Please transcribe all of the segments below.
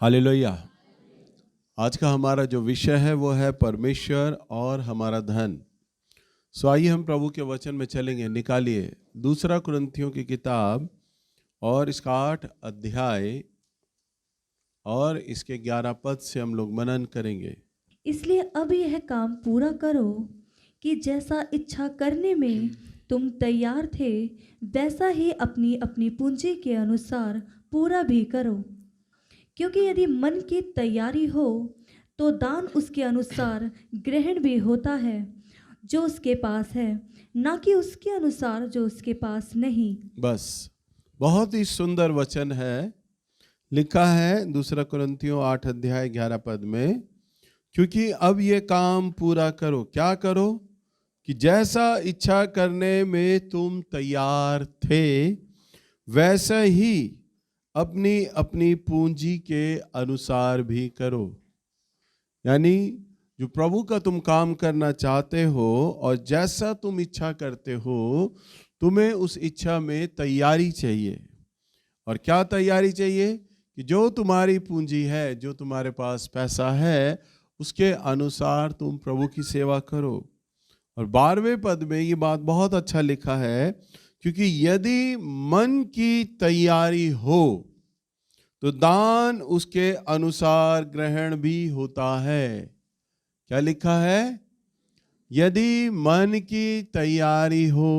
Hallelujah. आज का हमारा जो विषय है वो है परमेश्वर और हमारा धन। सो आइए हम प्रभु के वचन में चलेंगे। निकालिए दूसरा कुरिन्थियों की किताब और इसका 8 अध्याय और इसके 11 पद से हम लोग मनन करेंगे। इसलिए अब यह काम पूरा करो कि जैसा इच्छा करने में तुम तैयार थे, वैसा ही अपनी अपनी पूंजी के अनुसार पूरा भी करो। क्योंकि यदि मन की तैयारी हो तो दान उसके अनुसार ग्रहण भी होता है जो उसके पास है, ना कि उसके अनुसार जो उसके पास नहीं। बस, बहुत ही सुंदर वचन है। लिखा है दूसरा कुरिन्थियों 8 अध्याय 11 पद में, क्योंकि अब ये काम पूरा करो। क्या करो? कि जैसा इच्छा करने में तुम तैयार थे, वैसा ही अपनी अपनी पूंजी के अनुसार भी करो। यानी जो प्रभु का तुम काम करना चाहते हो और जैसा तुम इच्छा करते हो, तुम्हें उस इच्छा में तैयारी चाहिए। और क्या तैयारी चाहिए? कि जो तुम्हारी पूंजी है, जो तुम्हारे पास पैसा है, उसके अनुसार तुम प्रभु की सेवा करो। और 12वें पद में ये बात बहुत अच्छा लिखा है, क्योंकि यदि मन की तैयारी हो तो दान उसके अनुसार ग्रहण भी होता है। क्या लिखा है? यदि मन की तैयारी हो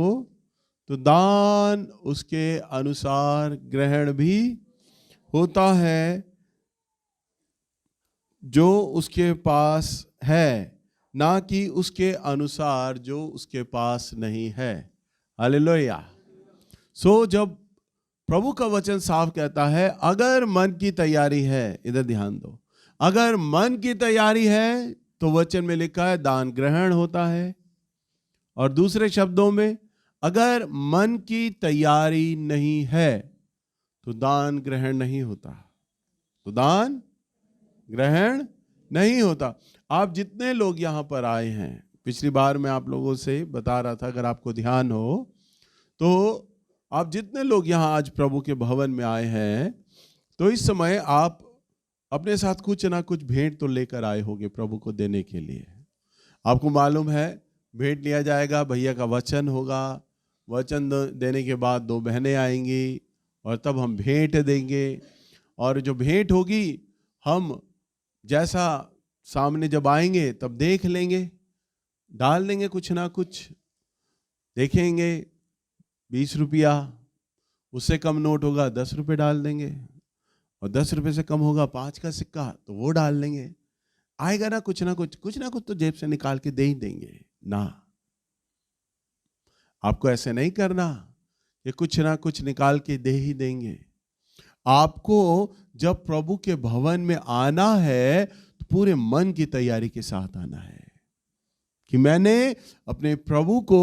तो दान उसके अनुसार ग्रहण भी होता है जो उसके पास है, ना कि उसके अनुसार जो उसके पास नहीं है। हालेलुया। सो जब प्रभु का वचन साफ कहता है, अगर मन की तैयारी है, इधर ध्यान दो, अगर मन की तैयारी है तो वचन में लिखा है दान ग्रहण होता है। और दूसरे शब्दों में, अगर मन की तैयारी नहीं है तो दान ग्रहण नहीं होता। तो दान ग्रहण नहीं होता। आप जितने लोग यहाँ पर आए हैं, पिछली बार मैं आप लोगों से बता रहा था, अगर आपको ध्यान हो तो आप जितने लोग यहाँ आज प्रभु के भवन में आए हैं, तो इस समय आप अपने साथ कुछ ना कुछ भेंट तो लेकर आए होंगे प्रभु को देने के लिए। आपको मालूम है भेंट लिया जाएगा, भैया का वचन होगा, वचन देने के बाद 2 बहनें आएंगी और तब हम भेंट देंगे। और जो भेंट होगी, हम जैसा सामने जब आएंगे तब देख लेंगे, डाल देंगे कुछ ना कुछ। देखेंगे 20 रुपया, उससे कम नोट होगा 10 रुपये डाल देंगे, और 10 रुपये से कम होगा 5 का सिक्का तो वो डाल देंगे। आएगा ना कुछ ना कुछ तो जेब से निकाल के दे ही देंगे ना। आपको ऐसे नहीं करना कि कुछ ना कुछ निकाल के दे ही देंगे। आपको जब प्रभु के भवन में आना है तो पूरे मन की तैयारी के साथ आना है कि मैंने अपने प्रभु को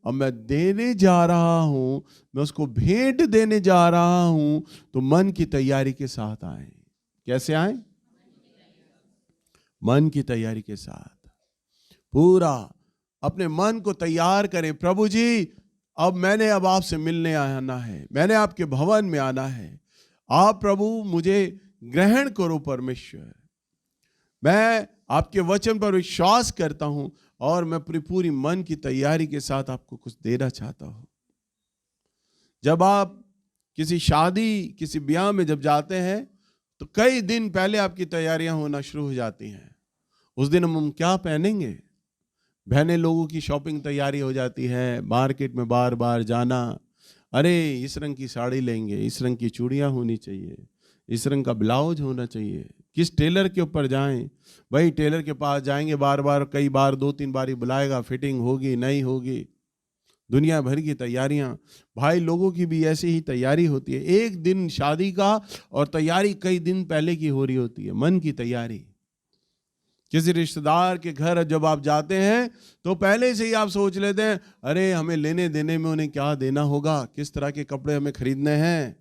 अब मैं देने जा रहा हूं, मैं उसको भेंट देने जा रहा हूं, तो मन की तैयारी के साथ आए। कैसे आए? मन की तैयारी के साथ पूरा अपने मन को तैयार करें। प्रभु जी, अब मैंने अब आपसे मिलने आना है, मैंने आपके भवन में आना है। आप प्रभु मुझे ग्रहण करो परमेश्वर। मैं आपके वचन पर विश्वास करता हूं और मैं पूरी मन की तैयारी के साथ आपको कुछ देना चाहता हूं। जब आप किसी शादी, किसी ब्याह में जब जाते हैं तो कई दिन पहले आपकी तैयारियां होना शुरू हो जाती हैं। उस दिन हम क्या पहनेंगे? बहने लोगों की शॉपिंग तैयारी हो जाती है, मार्केट में बार बार जाना। अरे इस रंग की साड़ी लेंगे, इस रंग की चूड़ियां होनी चाहिए, इस रंग का ब्लाउज होना चाहिए, किस टेलर के ऊपर जाएं। भाई टेलर के पास जाएंगे बार बार, कई बार 2-3 बार ही बुलाएगा, फिटिंग होगी नहीं होगी, दुनिया भर की तैयारियां। भाई लोगों की भी ऐसी ही तैयारी होती है। एक दिन शादी का और तैयारी कई दिन पहले की हो रही होती है, मन की तैयारी। किसी रिश्तेदार के घर जब आप जाते हैं तो पहले से ही आप सोच लेते हैं, अरे हमें लेने देने में उन्हें क्या देना होगा, किस तरह के कपड़े हमें खरीदने हैं।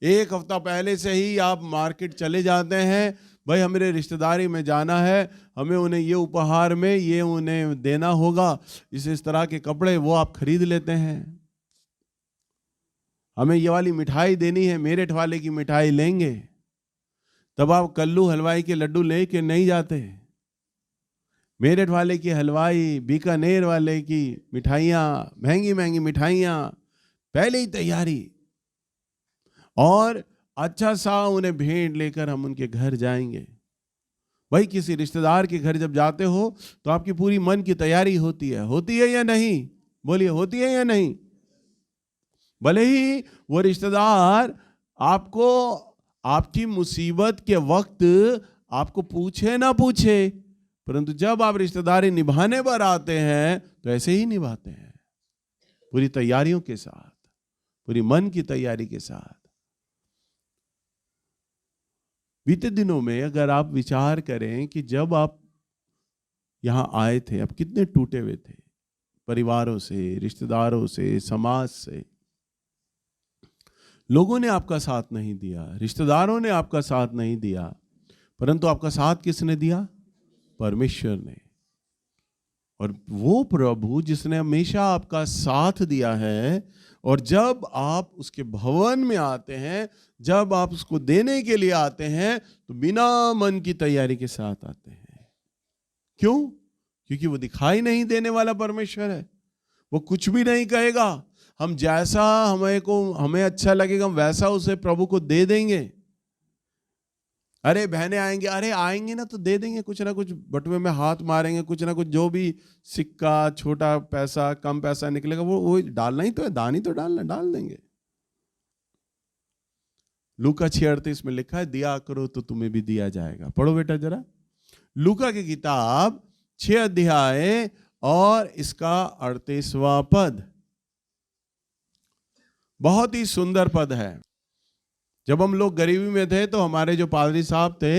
एक हफ्ता पहले से ही आप मार्केट चले जाते हैं, भाई हमारे रिश्तेदारी में जाना है, हमें उन्हें ये उपहार में ये उन्हें देना होगा, इस तरह के कपड़े वो आप खरीद लेते हैं। हमें ये वाली मिठाई देनी है, मेरठ वाले की मिठाई लेंगे। तब आप कल्लू हलवाई के लड्डू लेके नहीं जाते। मेरठ वाले की हलवाई, बीकानेर वाले की मिठाइयाँ, महंगी महंगी मिठाइयाँ, पहले ही तैयारी। और अच्छा सा उन्हें भेंट लेकर हम उनके घर जाएंगे। भाई किसी रिश्तेदार के घर जब जाते हो तो आपकी पूरी मन की तैयारी होती है या नहीं? बोलिए, होती है या नहीं? भले ही वो रिश्तेदार आपको आपकी मुसीबत के वक्त आपको पूछे ना पूछे, परंतु जब आप रिश्तेदारी निभाने पर आते हैं तो ऐसे ही निभाते हैं, पूरी तैयारियों के साथ, पूरी मन की तैयारी के साथ। बीते दिनों में अगर आप विचार करें कि जब आप यहां आए थे, आप कितने टूटे हुए थे, परिवारों से, रिश्तेदारों से, समाज से। लोगों ने आपका साथ नहीं दिया, रिश्तेदारों ने आपका साथ नहीं दिया, परंतु आपका साथ किसने दिया? परमेश्वर ने। और वो प्रभु जिसने हमेशा आपका साथ दिया है, और जब आप उसके भवन में आते हैं, जब आप उसको देने के लिए आते हैं, तो बिना मन की तैयारी के साथ आते हैं। क्यों? क्योंकि वो दिखाई नहीं देने वाला परमेश्वर है। वो कुछ भी नहीं कहेगा, हम जैसा हमें अच्छा लगेगा हम वैसा उसे प्रभु को दे देंगे। अरे बहनें आएंगे, अरे आएंगे ना तो दे देंगे, कुछ ना कुछ बटुए में हाथ मारेंगे, कुछ ना कुछ जो भी सिक्का, छोटा पैसा, कम पैसा निकलेगा वो डालना ही तो है, दान ही तो डालना, डाल देंगे। लूका 6:38 में लिखा है, दिया करो तो तुम्हें भी दिया जाएगा। पढ़ो बेटा जरा, लूका की किताब 6 अध्याय और इसका 38वां पद। बहुत ही सुंदर पद है। जब हम लोग गरीबी में थे तो हमारे जो पादरी साहब थे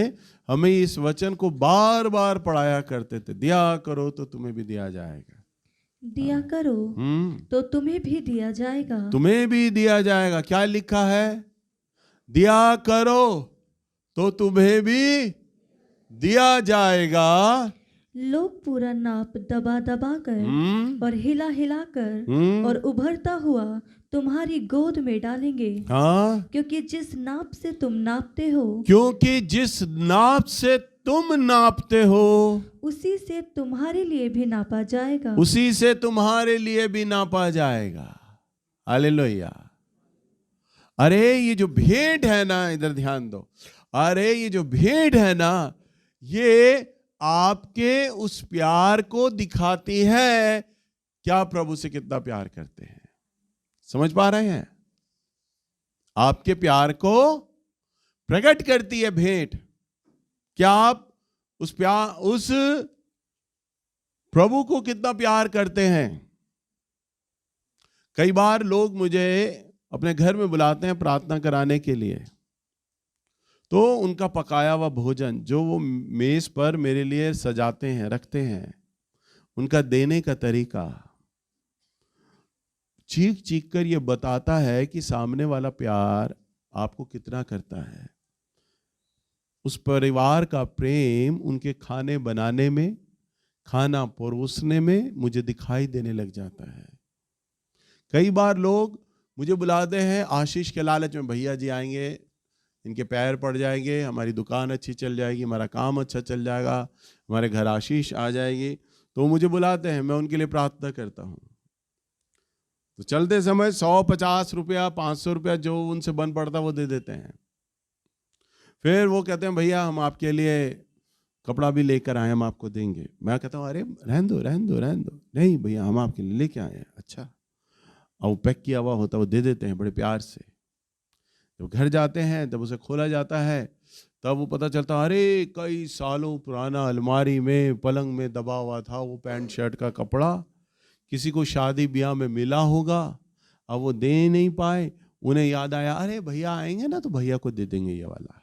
हमें इस वचन को बार बार पढ़ाया करते थे, दिया करो तो तुम्हें भी दिया जाएगा, दिया करो तो तुम्हें भी दिया जाएगा, तुम्हें भी दिया जाएगा। क्या लिखा है? दिया करो तो तुम्हें भी दिया जाएगा। लोग पूरा नाप दबा दबा कर और हिला हिला कर और उभरता हुआ तुम्हारी गोद में डालेंगे। हाँ, क्योंकि जिस नाप से तुम नापते हो, क्योंकि जिस नाप से तुम नापते हो उसी से तुम्हारे लिए भी नापा जाएगा, उसी से तुम्हारे लिए भी नापा जाएगा। हालेलुया। अरे ये जो भेंट है ना, इधर ध्यान दो, अरे ये जो भेंट है ना, ये आपके उस प्यार को दिखाती है क्या प्रभु से कितना प्यार करते हैं। समझ पा रहे हैं? आपके प्यार को प्रकट करती है भेंट। क्या आप उस प्रभु को कितना प्यार करते हैं? कई बार लोग मुझे अपने घर में बुलाते हैं प्रार्थना कराने के लिए, तो उनका पकाया हुआ भोजन जो वो मेज पर मेरे लिए सजाते हैं, रखते हैं, उनका देने का तरीका चीख चीख कर ये बताता है कि सामने वाला प्यार आपको कितना करता है। उस परिवार का प्रेम उनके खाने बनाने में, खाना परोसने में मुझे दिखाई देने लग जाता है। कई बार लोग मुझे बुलाते हैं आशीष के लालच में, भैया जी आएंगे, इनके पैर पड़ जाएंगे, हमारी दुकान अच्छी चल जाएगी, हमारा काम अच्छा चल जाएगा, हमारे घर आशीष आ जाएगी, तो मुझे बुलाते हैं, मैं उनके लिए प्रार्थना करता हूँ। तो चलते समय 150 रुपया, 500 रुपया जो उनसे बन पड़ता वो दे देते हैं। फिर वो कहते हैं भैया हम आपके लिए कपड़ा भी लेकर आए, हम आपको देंगे। मैं कहता हूँ अरे रहन दो रहन दो रहन दो, नहीं भैया हम आपके लिए लेके आए हैं। अच्छा, और वो पैक किया हुआ होता है, वो दे देते हैं बड़े प्यार से। जब घर जाते हैं तब उसे खोला जाता है, तब वो पता चलता अरे कई सालों पुराना अलमारी में पलंग में दबा हुआ था वो पैंट शर्ट का कपड़ा, किसी को शादी ब्याह में मिला होगा, अब वो दे नहीं पाए, उन्हें याद आया अरे भैया आएंगे ना तो भैया को दे देंगे ये वाला।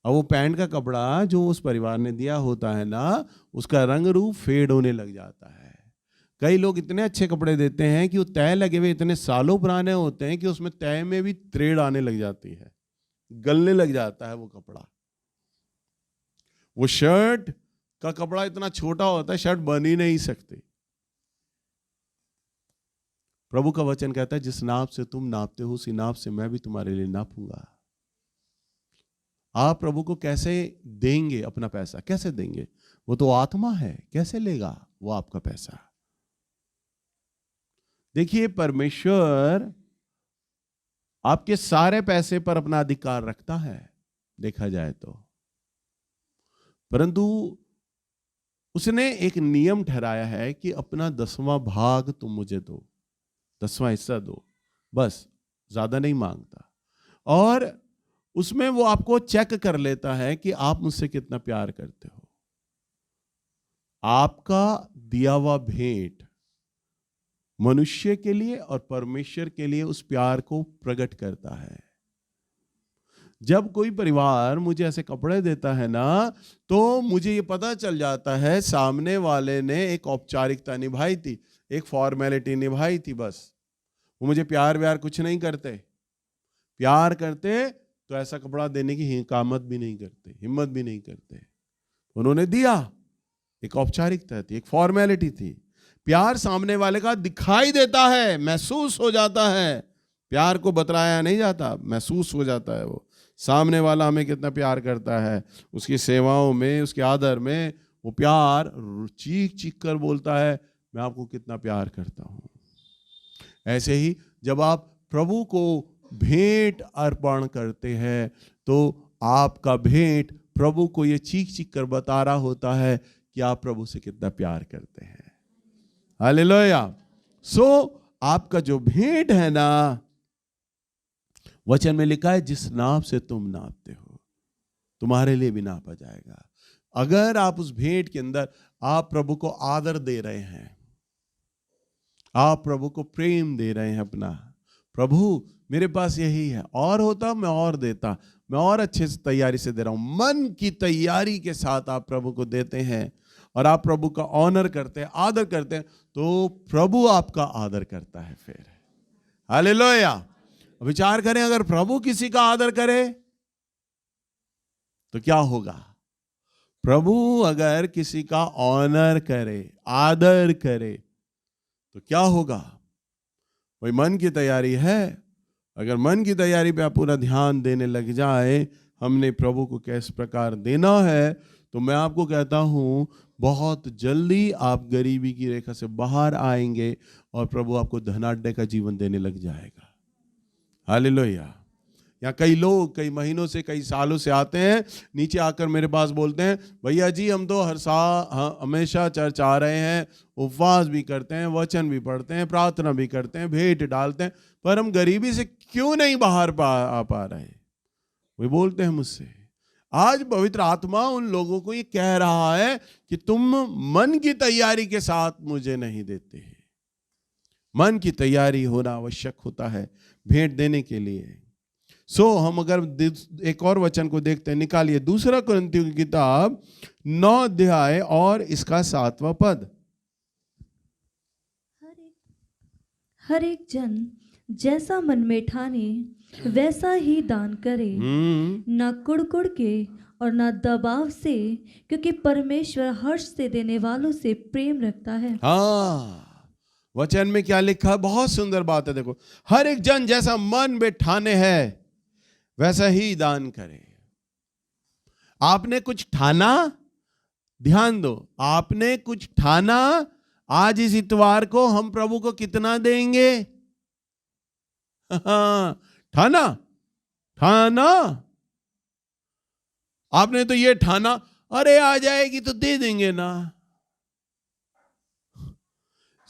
अब वो पैंट का कपड़ा जो उस परिवार ने दिया होता है ना, उसका रंग रूप फेड होने लग जाता है। कई लोग इतने अच्छे कपड़े देते हैं कि वो तय लगे हुए इतने सालों पुराने होते हैं कि उसमें तय में भी त्रेड़ आने लग जाती है, गलने लग जाता है वो कपड़ा। वो शर्ट का कपड़ा इतना छोटा होता है, शर्ट बन ही नहीं सकती। प्रभु का वचन कहता है जिस नाप से तुम नापते हो उसी नाप से मैं भी तुम्हारे लिए नापूंगा। आप प्रभु को कैसे देंगे अपना पैसा? कैसे देंगे? वो तो आत्मा है, कैसे लेगा वो आपका पैसा? देखिए, परमेश्वर आपके सारे पैसे पर अपना अधिकार रखता है देखा जाए तो, परंतु उसने एक नियम ठहराया है कि अपना 10वां भाग तुम मुझे दो, 10वां हिस्सा दो, बस, ज्यादा नहीं मांगता। और उसमें वो आपको चेक कर लेता है कि आप मुझसे कितना प्यार करते हो। आपका दिया हुआ भेंट मनुष्य के लिए और परमेश्वर के लिए उस प्यार को प्रकट करता है। जब कोई परिवार मुझे ऐसे कपड़े देता है ना, तो मुझे ये पता चल जाता है सामने वाले ने एक औपचारिकता निभाई थी, एक फॉर्मेलिटी निभाई थी, बस। वो मुझे प्यार व्यार कुछ नहीं करते। प्यार करते तो ऐसा कपड़ा देने की हिकामत भी नहीं करते, हिम्मत भी नहीं करते। उन्होंने दिया, एक औपचारिकता थी, एक फॉर्मेलिटी थी। प्यार सामने वाले का दिखाई देता है, महसूस हो जाता है। प्यार को बतलाया नहीं जाता, महसूस हो जाता है। वो सामने वाला हमें कितना प्यार करता है, उसकी सेवाओं में, उसके आदर में वो प्यार चीख चीख कर बोलता है, मैं आपको कितना प्यार करता हूं। ऐसे ही जब आप प्रभु को भेंट अर्पण करते हैं तो आपका भेंट प्रभु को ये चीख चीख कर बता रहा होता है कि आप प्रभु से कितना प्यार करते हैं। हालेलुया। सो आपका जो भेंट है ना, वचन में लिखा है, जिस नाप से तुम नापते हो तुम्हारे लिए भी नापा जाएगा। अगर आप उस भेंट के अंदर आप प्रभु को आदर दे रहे हैं, आप प्रभु को प्रेम दे रहे हैं अपना, प्रभु मेरे पास यही है, और होता मैं और देता, मैं और अच्छे से तैयारी से दे रहा हूं, मन की तैयारी के साथ आप प्रभु को देते हैं और आप प्रभु का ऑनर करते हैं, आदर करते हैं, तो प्रभु आपका आदर करता है फिर। हालेलुया। विचार करें, अगर प्रभु किसी का आदर करे तो क्या होगा? प्रभु अगर किसी का ऑनर करे, आदर करे, तो क्या होगा? वही मन की तैयारी है। अगर मन की तैयारी पे आप पूरा ध्यान देने लग जाए, हमने प्रभु को किस प्रकार देना है, तो मैं आपको कहता हूं बहुत जल्दी आप गरीबी की रेखा से बाहर आएंगे और प्रभु आपको धनाढ्य का जीवन देने लग जाएगा। हालेलुया। यहाँ कई लोग कई महीनों से, कई सालों से आते हैं, नीचे आकर मेरे पास बोलते हैं, भैया जी हम तो हमेशा चर्च आ रहे हैं, उपवास भी करते हैं, वचन भी पढ़ते हैं, प्रार्थना भी करते हैं, भेंट डालते हैं, पर हम गरीबी से क्यों नहीं बाहर आ पा रहे? वे बोलते हैं मुझसे। आज पवित्र आत्मा उन लोगों को ये कह रहा है कि तुम मन की तैयारी के साथ मुझे नहीं देते। मन की तैयारी होना आवश्यक होता है भेंट देने के लिए। हम अगर एक और वचन को देखते हैं, निकालिए 2 कुरिन्थियों की किताब 9 अध्याय और इसका 7वां पद। हर एक जन जैसा मन में ठाने वैसा ही दान करे, ना कुड़कुड़ के और ना दबाव से, क्योंकि परमेश्वर हर्ष से देने वालों से प्रेम रखता है। हाँ, वचन में क्या लिखा है? बहुत सुंदर बात है। देखो, हर एक जन जैसा मन में ठाने है वैसा ही दान करे। आपने कुछ ठाना, ध्यान दो, आपने कुछ ठाना, आज इस इतवार को हम प्रभु को कितना देंगे? ठाना, ठाना। आपने तो ये ठाना, अरे आ जाएगी तो दे देंगे ना,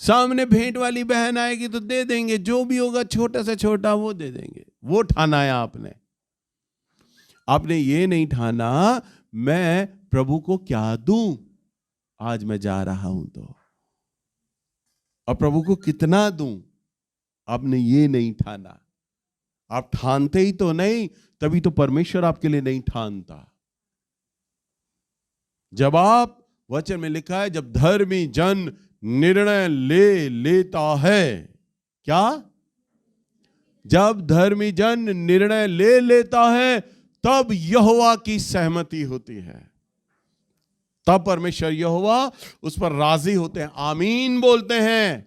सामने भेंट वाली बहन आएगी तो दे देंगे, जो भी होगा छोटा से छोटा वो दे देंगे। वो ठाना है आपने। आपने ये नहीं ठाना मैं प्रभु को क्या दूं, आज मैं जा रहा हूं तो, और प्रभु को कितना दूं। आपने ये नहीं ठाना। आप ठानते ही तो नहीं, तभी तो परमेश्वर आपके लिए नहीं ठानता। जब आप, वचन में लिखा है, जब धर्मी जन निर्णय ले लेता है, क्या? जब धर्मी जन निर्णय ले लेता है तब यहोवा की सहमति होती है, तब परमेश्वर यहोवा उस पर राजी होते हैं, आमीन बोलते हैं।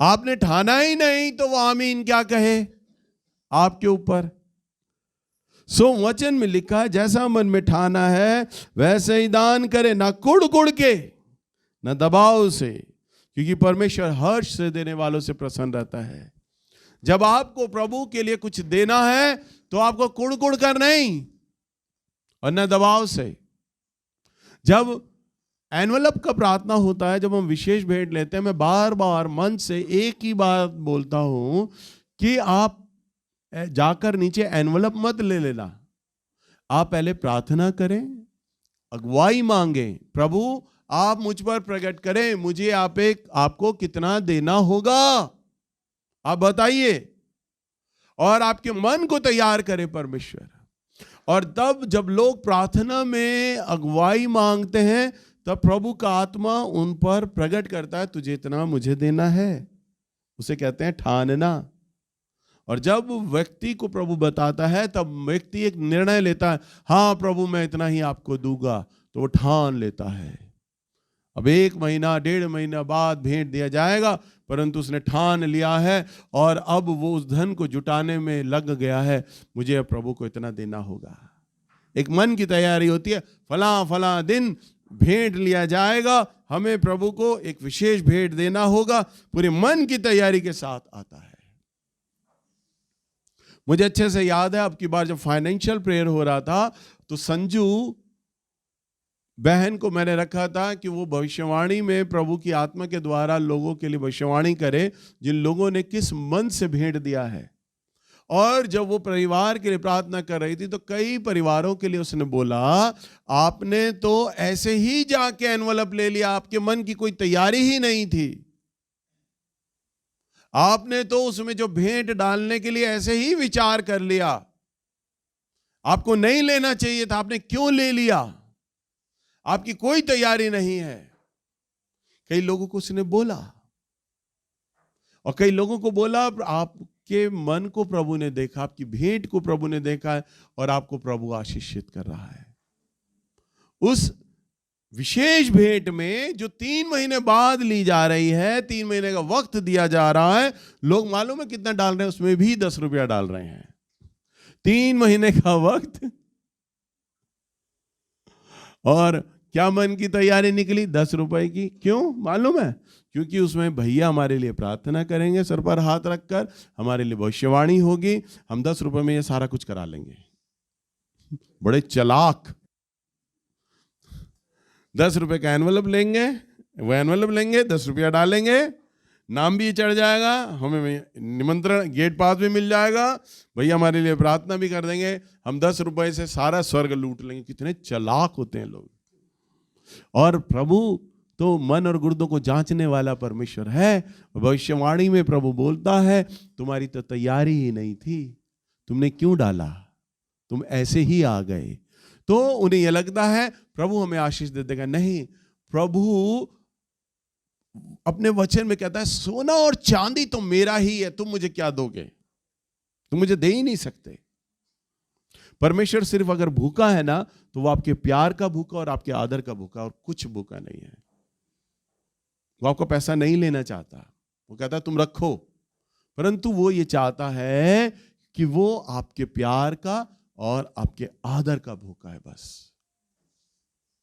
आपने ठाना ही नहीं तो वो आमीन क्या कहे आपके ऊपर? सो वचन में लिखा है, जैसा मन में ठाना है वैसे ही दान करे, ना कुड़ कुड़ के, ना दबाव से, क्योंकि परमेश्वर हर्ष से देने वालों से प्रसन्न रहता है। जब आपको प्रभु के लिए कुछ देना है तो आपको कुड़ कुड़ कर नहीं और न दबाव से। जब एनवलप का प्रार्थना होता है, जब हम विशेष भेंट लेते हैं, मैं बार बार मन से एक ही बात बोलता हूं कि आप जाकर नीचे एनवलप मत ले लेना। आप पहले प्रार्थना करें, अगुवाई मांगे, प्रभु आप मुझ पर प्रकट करें, मुझे आपको कितना देना होगा आप बताइए, और आपके मन को तैयार करे परमेश्वर। और तब जब लोग प्रार्थना में अगुवाई मांगते हैं तब प्रभु का आत्मा उन पर प्रकट करता है, तुझे इतना मुझे देना है, उसे कहते हैं ठानना। और जब व्यक्ति को प्रभु बताता है तब व्यक्ति एक निर्णय लेता है, हाँ प्रभु मैं इतना ही आपको दूंगा, तो वो ठान लेता है। अब 1 महीना 1.5 महीना बाद भेंट दिया जाएगा, परंतु उसने ठान लिया है और अब वो उस धन को जुटाने में लग गया है, मुझे अब प्रभु को इतना देना होगा। एक मन की तैयारी होती है, फला फला दिन भेंट लिया जाएगा, हमें प्रभु को एक विशेष भेंट देना होगा, पूरे मन की तैयारी के साथ आता है। मुझे अच्छे से याद है, अब की बार जब फाइनेंशियल प्रेयर हो रहा था तो संजू बहन को मैंने रखा था कि वो भविष्यवाणी में प्रभु की आत्मा के द्वारा लोगों के लिए भविष्यवाणी करे, जिन लोगों ने किस मन से भेंट दिया है। और जब वो परिवार के लिए प्रार्थना कर रही थी तो कई परिवारों के लिए उसने बोला, आपने तो ऐसे ही जाके एनवलप ले लिया, आपके मन की कोई तैयारी ही नहीं थी, आपने तो उसमें जो भेंट डालने के लिए ऐसे ही विचार कर लिया, आपको नहीं लेना चाहिए था, आपने क्यों ले लिया, आपकी कोई तैयारी नहीं है। कई लोगों को उसने बोला, और कई लोगों को बोला आपके मन को प्रभु ने देखा, आपकी भेंट को प्रभु ने देखा है और आपको प्रभु आशीषित कर रहा है। उस विशेष भेंट में जो 3 महीने बाद ली जा रही है, 3 महीने का वक्त दिया जा रहा है, लोग मालूम है कितना डाल रहे हैं, उसमें भी 10 रुपया डाल रहे हैं। 3 महीने का वक्त, और क्या मन की तैयारी निकली 10 रुपए की। क्यों मालूम है? क्योंकि उसमें भैया हमारे लिए प्रार्थना करेंगे, सर पर हाथ रखकर हमारे लिए भविष्यवाणी होगी, हम 10 रुपए में ये सारा कुछ करा लेंगे। बड़े चालाक। 10 रुपए का एनवलप लेंगे, वो एनवलप लेंगे, 10 रुपया डालेंगे, नाम भी चढ़ जाएगा, हमें निमंत्रण गेट पास भी मिल जाएगा, भैया हमारे लिए प्रार्थना भी कर देंगे, हम 10 रुपए से सारा स्वर्ग लूट लेंगे। कितने चालाक होते हैं लोग। और प्रभु तो मन और गुर्दों को जांचने वाला परमेश्वर है। भविष्यवाणी में प्रभु बोलता है, तुम्हारी तो तैयारी ही नहीं थी, तुमने क्यों डाला, तुम ऐसे ही आ गए। तो उन्हें यह लगता है प्रभु हमें आशीष दे देगा। नहीं, प्रभु अपने वचन में कहता है, सोना और चांदी तो मेरा ही है, तुम मुझे क्या दोगे, तुम मुझे दे ही नहीं सकते। परमेश्वर सिर्फ अगर भूखा है ना, तो वो आपके प्यार का भूखा और आपके आदर का भूखा, और कुछ भूखा नहीं है। वो आपका पैसा नहीं लेना चाहता, वो कहता है तुम रखो, परंतु वो ये चाहता है कि वो आपके प्यार का और आपके आदर का भूखा है। बस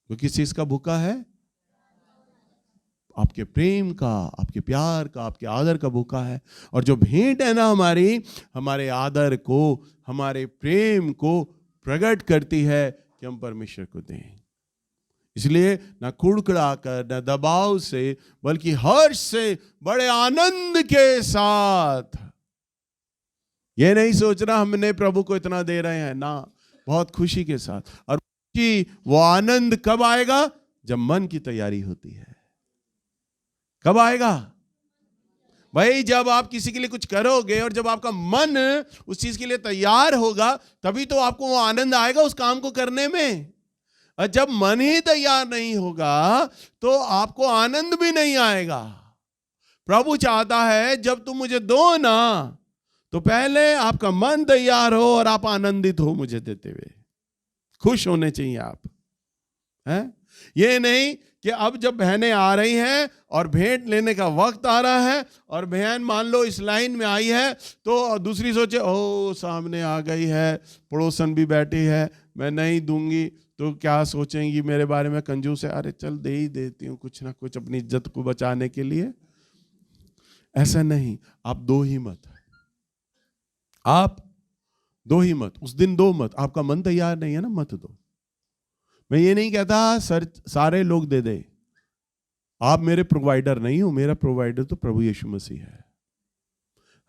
वो किस चीज का भूखा है? आपके प्रेम का, आपके प्यार का, आपके आदर का भूखा है। और जो भेंट है ना हमारी, हमारे आदर को, हमारे प्रेम को प्रकट करती है कि हम परमेश्वर को दें। इसलिए ना कुड़कुड़ा कर, ना दबाव से, बल्कि हर्ष से, बड़े आनंद के साथ। ये नहीं सोचना हमने प्रभु को इतना दे रहे हैं, ना, बहुत खुशी के साथ। और वो आनंद कब आएगा? जब मन की तैयारी होती है। कब आएगा भाई? जब आप किसी के लिए कुछ करोगे और जब आपका मन उस चीज के लिए तैयार होगा, तभी तो आपको वो आनंद आएगा उस काम को करने में। और जब मन ही तैयार नहीं होगा तो आपको आनंद भी नहीं आएगा। प्रभु चाहता है जब तुम मुझे दो ना, तो पहले आपका मन तैयार हो और आप आनंदित हो मुझे देते हुए। खुश होने चाहिए आप, हैं? ये नहीं कि अब जब बहनें आ रही हैं और भेंट लेने का वक्त आ रहा है और बहन मान लो इस लाइन में आई है तो दूसरी सोचे ओ सामने आ गई है, पड़ोसन भी बैठी है, मैं नहीं दूंगी तो क्या सोचेंगी मेरे बारे में, कंजूस है, अरे चल दे ही देती हूँ कुछ ना कुछ अपनी इज्जत को बचाने के लिए। ऐसा नहीं, आप दो ही मत, आप दो ही मत, उस दिन दो मत। आपका मन तैयार नहीं है ना, मत दो। मैं ये नहीं कहता सारे लोग दे दे, आप मेरे प्रोवाइडर नहीं हो, मेरा प्रोवाइडर तो प्रभु यीशु मसीह है।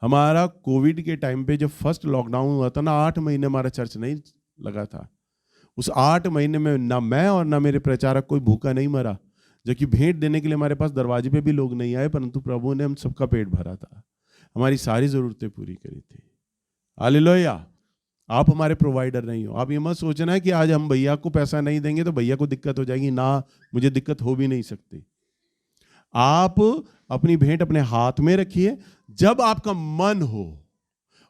हमारा कोविड के टाइम पे जब फर्स्ट लॉकडाउन हुआ था ना, 8 महीने हमारा चर्च नहीं लगा था। उस 8 महीने में ना मैं और ना मेरे प्रचारक कोई भूखा नहीं मरा, जबकि भेंट देने के लिए हमारे पास दरवाजे पे भी लोग नहीं आए, परंतु प्रभु ने हम सबका पेट भरा था, हमारी सारी जरूरतें पूरी करी थी। हालेलुया। आप हमारे प्रोवाइडर नहीं हो। आप ये मत सोचना है कि आज हम भैया को पैसा नहीं देंगे तो भैया को दिक्कत हो जाएगी, ना, मुझे दिक्कत हो भी नहीं सकती। आप अपनी भेंट अपने हाथ में रखिए, जब आपका मन हो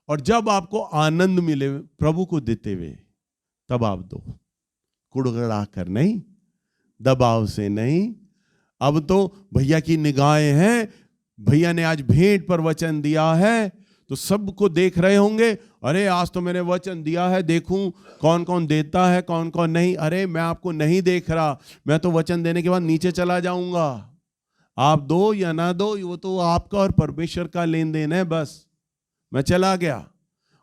और जब आपको आनंद मिले प्रभु को देते हुए, तब आप दो, कुड़गड़ा कर नहीं, दबाव से नहीं। अब तो भैया की निगाहें हैं, भैया ने आज भेंट पर वचन दिया है तो सबको देख रहे होंगे, अरे आज तो मैंने वचन दिया है, देखूं कौन कौन देता है कौन कौन नहीं। अरे मैं आपको नहीं देख रहा, मैं तो वचन देने के बाद नीचे चला जाऊंगा। आप दो या ना दो, वो तो आपका और परमेश्वर का लेन देन है, बस मैं चला गया।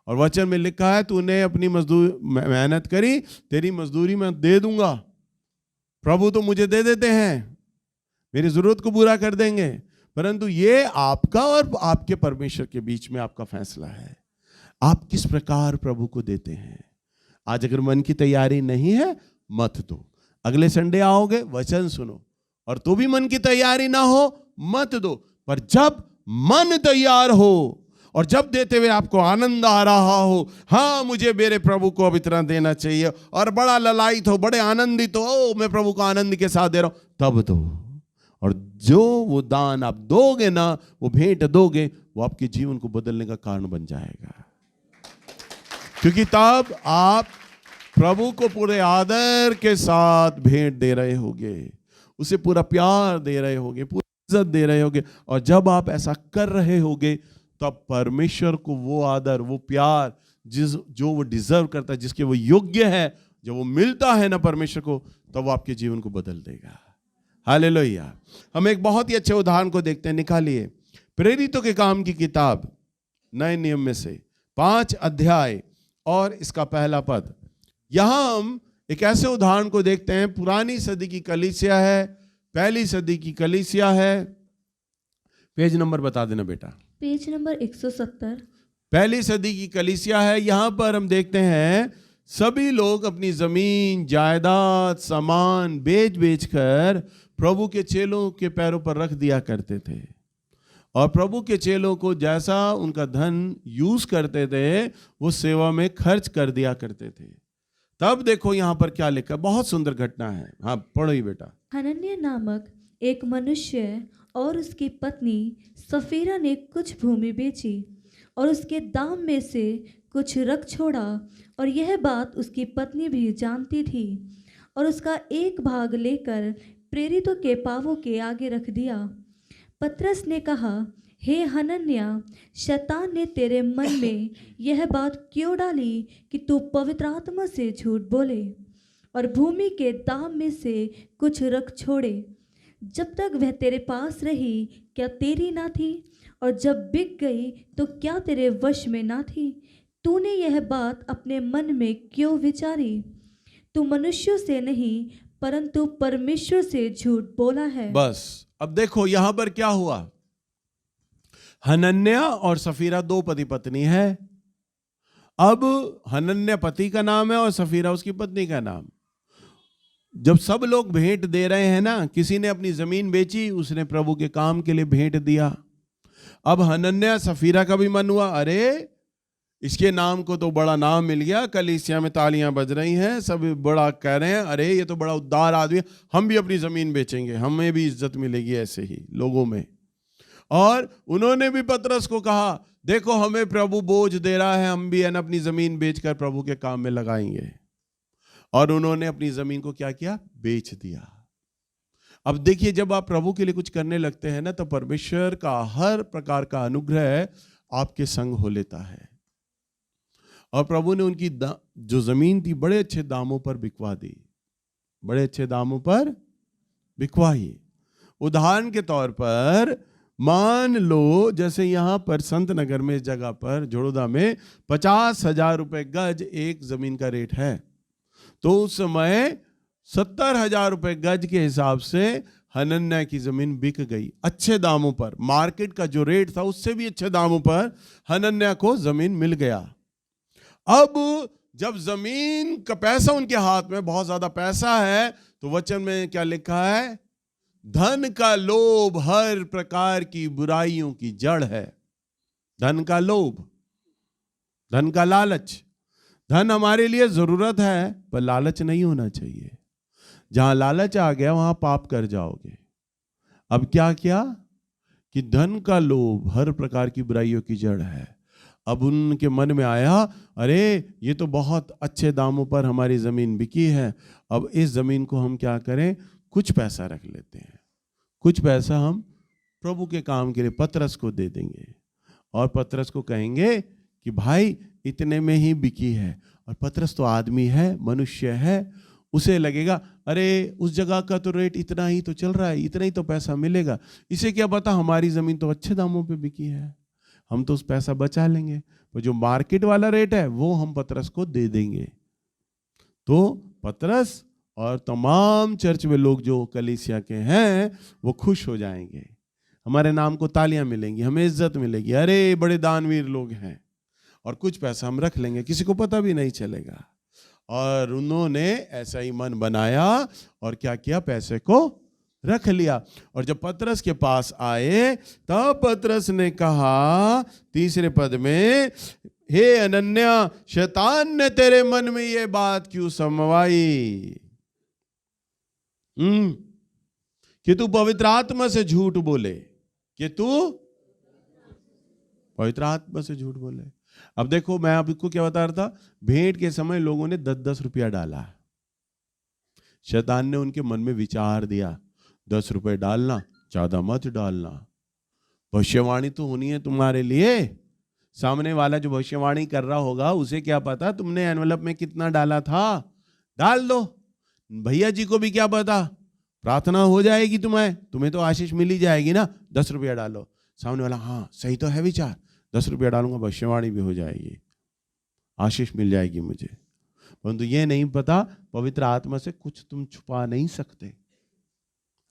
और वचन में लिखा है तूने अपनी मेहनत करी, तेरी मजदूरी मैं दे दूंगा। प्रभु तो मुझे दे देते हैं, मेरी जरूरत को पूरा कर देंगे, परंतु ये आपका और आपके परमेश्वर के बीच में आपका फैसला है, आप किस प्रकार प्रभु को देते हैं। आज अगर मन की तैयारी नहीं है, मत दो। अगले संडे आओगे, वचन सुनो, और तो भी मन की तैयारी ना हो, मत दो। पर जब मन तैयार हो और जब देते हुए आपको आनंद आ रहा हो, हाँ मुझे मेरे प्रभु को अब इतना देना चाहिए, और बड़ा ललायित हो, बड़े आनंदित हो, ओ मैं प्रभु को आनंद के साथ दे रहा हूं, तब दो। और जो वो दान आप दोगे ना, वो भेंट दोगे, वो आपके जीवन को बदलने का कारण बन जाएगा। क्योंकि तब आप प्रभु को पूरे आदर के साथ भेंट दे रहे होगे, उसे पूरा प्यार दे रहे होगे, पूरी इज्जत दे रहे होगे। और जब आप ऐसा कर रहे होगे, तब परमेश्वर को वो आदर, वो प्यार जो वो डिजर्व करता है, जिसके वो योग्य है, जब वो मिलता है ना परमेश्वर को, तब वो आपके जीवन को बदल देगा। हालेलुया। हम एक बहुत ही अच्छे उदाहरण को देखते हैं, निकालिए प्रेरितों के काम की किताब, नए नियम में से 5 अध्याय और इसका पहला पद। यहां हम एक ऐसे उदाहरण को देखते हैं, पुरानी सदी की कलीसिया है, पहली सदी की कलीसिया है। पेज नंबर बता देना बेटा। Page number 170। पहली सदी की कलीसिया है। यहां पर हम देखते हैं सभी लोग अपनी जमीन जायदाद सामान बेच बेच कर प्रभु के चेलों के पैरों पर रख दिया करते थे, और प्रभु के चेलों को जैसा उनका धन यूज करते थे, वो सेवा में खर्च कर दिया करते थे। तब देखो यहां पर क्या लिखा, बहुत सुंदर घटना है। हाँ पढ़ो ही बेटा। हनन्याह नामक एक मनुष्य और उसकी पत्नी सफीरा ने कुछ भूमि बेची और उसके दाम में से कुछ रख छोड़ा, और यह बात उसकी पत्नी भी जानती थी, और उसका एक भाग लेकर प्रेरितों के पांवों के आगे रख दिया। पतरस ने कहा, हे हनन्याह, शैतान ने तेरे मन में यह बात क्यों डाली कि तू पवित्र आत्मा से झूठ बोले और भूमि के दाम में से कुछ रख छोड़े। जब तक वह तेरे पास रही क्या तेरी ना थी, और जब बिक गई तो क्या तेरे वश में ना थी? तूने यह बात अपने मन में क्यों विचारी? तू मनुष्यों से नहीं परंतु परमेश्वर से झूठ बोला है। बस अब देखो यहां पर क्या हुआ। हनन्याह और सफीरा दो पति पत्नी है। अब हनन्याह पति का नाम है और सफीरा उसकी पत्नी का नाम। जब सब लोग भेंट दे रहे हैं ना, किसी ने अपनी जमीन बेची, उसने प्रभु के काम के लिए भेंट दिया। अब हनन्याह सफीरा का भी मन हुआ, अरे इसके नाम को तो बड़ा नाम मिल गया, कलीसिया में तालियां बज रही हैं, सब बड़ा कह रहे हैं, अरे ये तो बड़ा उदार आदमी है, हम भी अपनी जमीन बेचेंगे, हमें भी इज्जत मिलेगी ऐसे ही लोगों में। और उन्होंने भी पतरस को कहा, देखो हमें प्रभु बोझ दे रहा है, हम भी है ना अपनी जमीन बेचकर प्रभु के काम में लगाएंगे। और उन्होंने अपनी जमीन को क्या किया? बेच दिया। अब देखिए, जब आप प्रभु के लिए कुछ करने लगते हैं ना, तो परमेश्वर का हर प्रकार का अनुग्रह आपके संग हो लेता है। और प्रभु ने उनकी जो जमीन थी बड़े अच्छे दामों पर बिकवा दी, बड़े अच्छे दामों पर बिकवाई। उदाहरण के तौर पर मान लो, जैसे यहाँ पर संत नगर में, इस जगह पर जोड़ोदा में 50,000 रुपए गज एक जमीन का रेट है, तो उस समय 70,000 रुपए गज के हिसाब से हनन्याह की जमीन बिक गई अच्छे दामों पर। मार्केट का जो रेट था उससे भी अच्छे दामों पर हनन्याह को जमीन मिल गया। अब जब जमीन का पैसा उनके हाथ में, बहुत ज्यादा पैसा है, तो वचन में क्या लिखा है? धन का लोभ हर प्रकार की बुराइयों की जड़ है। धन का लोभ, धन का लालच। धन हमारे लिए जरूरत है, पर लालच नहीं होना चाहिए। जहां लालच आ गया वहां पाप कर जाओगे। अब क्या किया कि धन का लोभ हर प्रकार की बुराइयों की जड़ है। अब उनके मन में आया, अरे ये तो बहुत अच्छे दामों पर हमारी जमीन बिकी है, अब इस जमीन को हम क्या करें, कुछ पैसा रख लेते हैं, कुछ पैसा हम प्रभु के काम के लिए पतरस को दे देंगे, और पतरस को कहेंगे कि भाई इतने में ही बिकी है। और पतरस तो आदमी है, मनुष्य है, उसे लगेगा अरे उस जगह का तो रेट इतना ही तो चल रहा है, इतना ही तो पैसा मिलेगा, इसे क्या पता हमारी जमीन तो अच्छे दामों पे बिकी है, हम तो उस पैसा बचा लेंगे, पर जो मार्केट वाला रेट है वो हम पतरस को दे देंगे। तो पतरस और तमाम चर्च में लोग जो कलीसिया के हैं वो खुश हो जाएंगे, हमारे नाम को तालियां मिलेंगी, हमें इज्जत मिलेगी, अरे बड़े दानवीर लोग हैं, और कुछ पैसा हम रख लेंगे, किसी को पता भी नहीं चलेगा। और उन्होंने ऐसा ही मन बनाया और क्या किया, पैसे को रख लिया। और जब पतरस के पास आए तब पतरस ने कहा 3 पद में, हे अनन्याह, शैतान ने तेरे मन में ये बात क्यों समवाई कि तू पवित्र आत्मा से झूठ बोले, कि तू पवित्र आत्मा से झूठ बोले। अब देखो, मैं आपको क्या बता रहा था, भेंट के समय लोगों ने 10-10 रुपया डाला। शैतान ने उनके मन में विचार दिया, 10 रुपए डालना, ज्यादा मत डालना, भविष्यवाणी तो होनी है तुम्हारे लिए, सामने वाला जो भविष्यवाणी कर रहा होगा उसे क्या पता तुमने एनवेलप में कितना डाला था, डाल दो। भैया जी को भी क्या पता, प्रार्थना हो जाएगी, तुम्हें तो आशीष मिल ही जाएगी ना, 10 रुपया डालो। सामने वाला, हाँ सही तो है विचार, 10 रुपया डालूंगा, भविष्यवाणी भी हो जाएगी, आशीष मिल जाएगी मुझे। परंतु ये नहीं पता, पवित्र आत्मा से कुछ तुम छुपा नहीं सकते।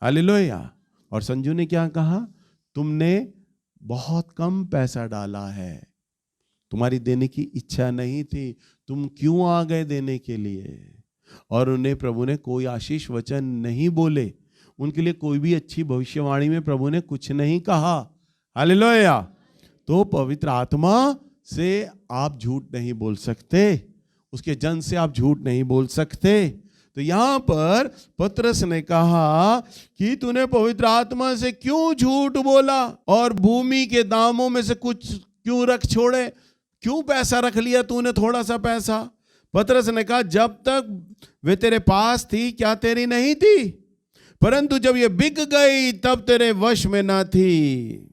हालेलुया। और संजू ने क्या कहा, तुमने बहुत कम पैसा डाला है, तुम्हारी देने की इच्छा नहीं थी, तुम क्यों आ गए देने के लिए। और उन्हें प्रभु ने कोई आशीष वचन नहीं बोले, उनके लिए कोई भी अच्छी भविष्यवाणी में प्रभु ने कुछ नहीं कहा। हालेलुया। तो पवित्र आत्मा से आप झूठ नहीं बोल सकते, उसके जन से आप झूठ नहीं बोल सकते। तो यहां पर पतरस ने कहा कि तूने पवित्र आत्मा से क्यों झूठ बोला, और भूमि के दामों में से कुछ क्यों रख छोड़े, क्यों पैसा रख लिया तूने, थोड़ा सा पैसा। पतरस ने कहा, जब तक वे तेरे पास थी क्या तेरी नहीं थी, परंतु जब ये बिक गई तब तेरे वश में ना थी।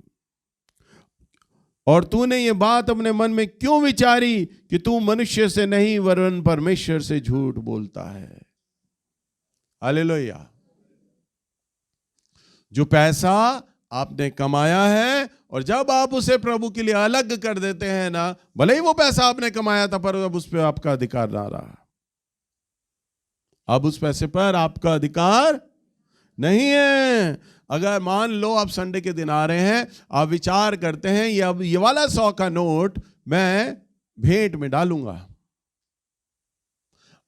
और तूने ये बात अपने मन में क्यों विचारी कि तू मनुष्य से नहीं वरन परमेश्वर से झूठ बोलता है। हालेलुया। जो पैसा आपने कमाया है और जब आप उसे प्रभु के लिए अलग कर देते हैं ना, भले ही वो पैसा आपने कमाया था पर अब उस पर आपका अधिकार ना रहा, अब उस पैसे पर आपका अधिकार नहीं है। अगर मान लो आप संडे के दिन आ रहे हैं, आप विचार करते हैं ये वाला 100 का नोट मैं भेंट में डालूंगा,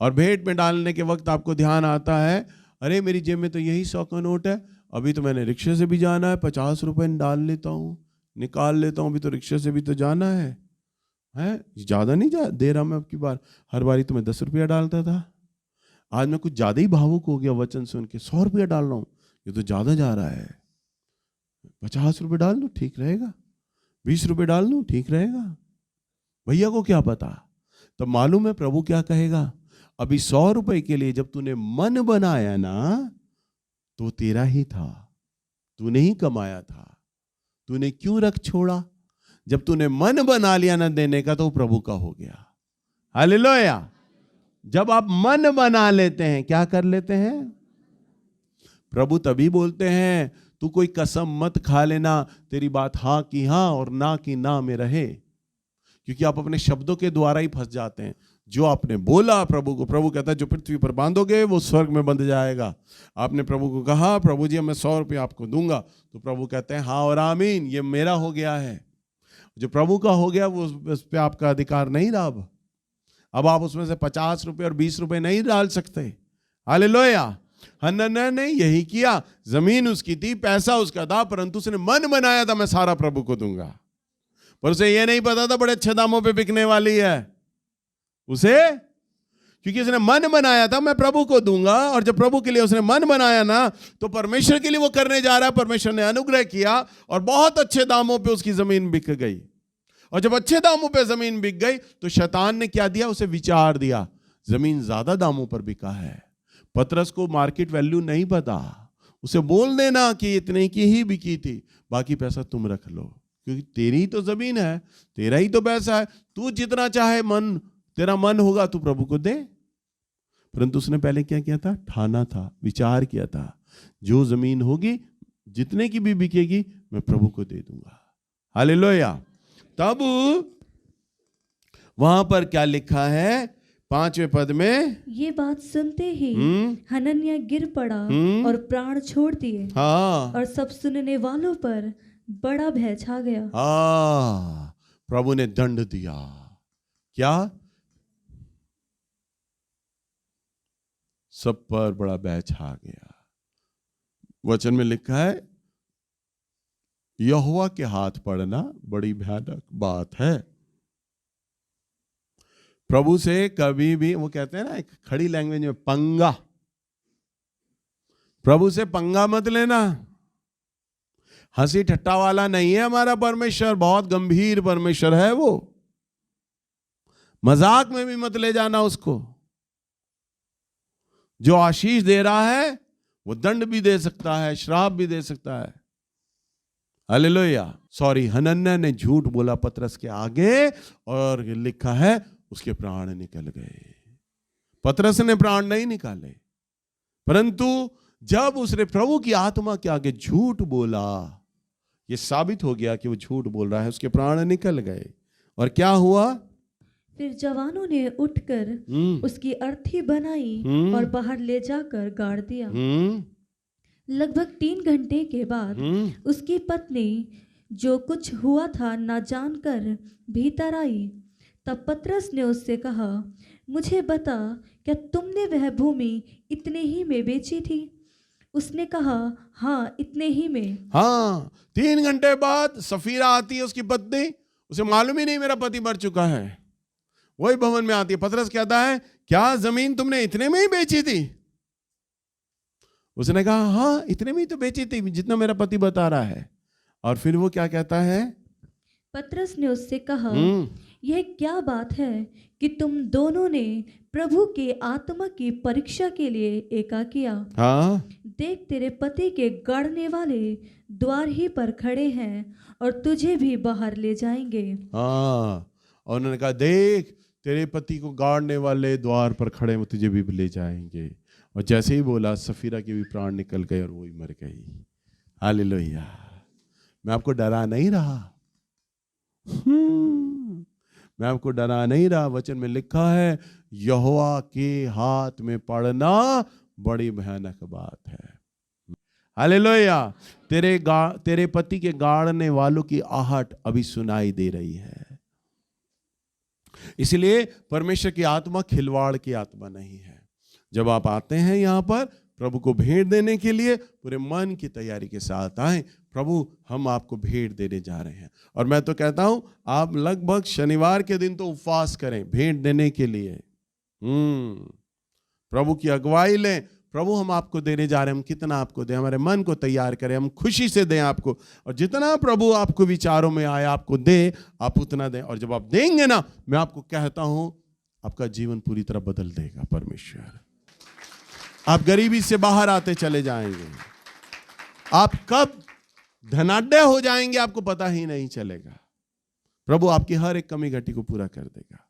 और भेंट में डालने के वक्त आपको ध्यान आता है, अरे मेरी जेब में तो यही 100 का नोट है, अभी तो मैंने रिक्शे से भी जाना है, 50 रुपए डाल लेता हूँ, निकाल लेता हूँ, अभी तो रिक्शे से भी तो जाना है ज्यादा नहीं दे रहा मैं अब की बार, हर बारी तो मैं 10 रुपया डालता था, आज मैं कुछ ज्यादा ही भावुक हो गया वचन सुन के, 100 रुपया डाल रहा हूँ, ये तो ज्यादा जा रहा है, 50 रुपये डाल लूँ ठीक रहेगा, 20 रुपये डाल लूँ ठीक रहेगा, भैया को क्या पता। तो मालूम है प्रभु क्या कहेगा, अभी 100 रुपए के लिए जब तूने मन बनाया ना, तो तेरा ही था, तूने ही कमाया था, तूने क्यों रख छोड़ा? जब तूने मन बना लिया ना देने का तो वो प्रभु का हो गया। हालेलुया। जब आप मन बना लेते हैं, क्या कर लेते हैं? प्रभु तभी बोलते हैं तू कोई कसम मत खा लेना, तेरी बात हाँ की हाँ और ना की ना में रहे, क्योंकि आप अपने शब्दों के द्वारा ही फंस जाते हैं। जो आपने बोला प्रभु को, प्रभु कहता है जो पृथ्वी पर बांधोगे वो स्वर्ग में बंध जाएगा। आपने प्रभु को कहा प्रभु जी मैं 100 रुपये आपको दूंगा, तो प्रभु कहते हैं हाँ और आमीन, ये मेरा हो गया है। जो प्रभु का हो गया वो उस पर आपका अधिकार नहीं रहा। अब आप उसमें से 50 रुपये और 20 रुपये नहीं डाल सकते। हालेलुया। हन्ना ने यही किया, जमीन उसकी थी, पैसा उसका था, परंतु उसने मन बनाया था मैं सारा प्रभु को दूंगा। पर उसे यह नहीं पता था बड़े अच्छे दामों पे बिकने वाली है उसे, क्योंकि उसने मन बनाया था मैं प्रभु को दूंगा। और जब प्रभु के लिए उसने मन बनाया ना, तो परमेश्वर के लिए वो करने जा रहा है। परमेश्वर ने अनुग्रह किया और बहुत अच्छे दामों पे उसकी जमीन बिक गई। और जब अच्छे दामों पे जमीन बिक गई तो शैतान ने क्या दिया, उसे विचार दिया जमीन ज्यादा दामों पर बिका है। पतरस को मार्केट वैल्यू नहीं पता, उसे बोल देना कि इतने की ही बिकी थी, बाकी पैसा तुम रख लो, क्योंकि तेरी तो जमीन है, तेरा ही तो पैसा है, तू जितना चाहे मन, तेरा मन होगा तू प्रभु को दे। परंतु उसने पहले क्या किया था, ठाना था, विचार किया था, जो जमीन होगी जितने की भी बिकेगी मैं प्रभु को दे दूंगा। हालेलुया। तब वहां पर क्या लिखा है 5वें पद में, ये बात सुनते ही हनन्याह गिर पड़ा और प्राण छोड़ दिए। हाँ, और सब सुनने वालों पर बड़ा भय छा गया। हाँ, प्रभु ने दंड दिया। क्या? सब पर बड़ा भय छा गया। वचन में लिखा है यहोवा के हाथ पड़ना बड़ी भयानक बात है। प्रभु से कभी भी, वो कहते हैं ना एक खड़ी लैंग्वेज में, पंगा। प्रभु से पंगा मत लेना। हंसी ठट्टा वाला नहीं है हमारा परमेश्वर, बहुत गंभीर परमेश्वर है वो। मजाक में भी मत ले जाना उसको। जो आशीष दे रहा है वो दंड भी दे सकता है, श्राप भी दे सकता है। हालेलुया। सॉरी, हनन्याह ने झूठ बोला पतरस के आगे और लिखा है उसके प्राण निकल गए। पतरस ने प्राण नहीं निकाले, परंतु जब उसने प्रभु की आत्मा के आगे झूठ बोला, यह साबित हो गया कि वो झूठ बोल रहा है, उसके प्राण निकल गए। और क्या हुआ? फिर जवानों ने उठकर उसकी अर्थी बनाई और बाहर ले जाकर गाड़ दिया। लगभग 3 घंटे के बाद उसकी पत्नी जो कुछ हुआ था न जानकर भीतर आई। तब पतरस ने उससे कहा, मुझे बता, क्या तुमने वह भूमि इतने ही में बेची थी? उसने कहा, हाँ, इतने ही में। हाँ, 3 घंटे बाद सफीरा आती है उसकी पत्नी, उसे मालूम ही नहीं मेरा पति मर चुका है। वही भवन में आती है। पतरस कहता है, क्या जमीन तुमने इतने में ही बेची थी? उसने कहा, हाँ, इतने में ही तो बेची थी जितना मेरा पति बता रहा है। और फिर वो क्या कहता है? पतरस ने उससे कहा, यह क्या बात है कि तुम दोनों ने प्रभु के आत्मा की परीक्षा के लिए एका किया। हाँ? देख, तेरे पति के गाड़ने वाले द्वार ही पर खड़े हैं और तुझे भी बाहर ले जाएंगे। हाँ, और उन्होंने कहा, देख, तेरे पति को गाड़ने वाले द्वार पर खड़े, वो तुझे भी ले जाएंगे। और जैसे ही बोला, सफीरा के भी प्राण निकल गए और वो ही मर गई। हालेलुया। मैं आपको डरा नहीं रहा, मैं आपको डरा नहीं रहा। वचन में लिखा है यहोवा के हाथ में पड़ना बड़ी भयानक बात है। हालेलुया। तेरे पति के गाड़ने वालों की आहट अभी सुनाई दे रही है। इसलिए परमेश्वर की आत्मा खिलवाड़ की आत्मा नहीं है। जब आप आते हैं यहाँ पर प्रभु को भेंट देने के लिए, पूरे मन की तैयारी के साथ आए। प्रभु, हम आपको भेंट देने जा रहे हैं। और मैं तो कहता हूं, आप लगभग शनिवार के दिन तो उपवास करें भेंट देने के लिए। प्रभु की अगुवाई लें। प्रभु, हम आपको देने जा रहे हैं, हम कितना आपको दें, हमारे मन को तैयार करें, हम खुशी से दें आपको। और जितना प्रभु आपको विचारों में आए आपको दे, आप उतना दें। और जब आप देंगे ना, मैं आपको कहता हूं, आपका जीवन पूरी तरह बदल देगा परमेश्वर। आप गरीबी से बाहर आते चले जाएंगे। आप कब धनाढ्य हो जाएंगे आपको पता ही नहीं चलेगा। प्रभु आपकी हर एक कमी घटी को पूरा कर देगा।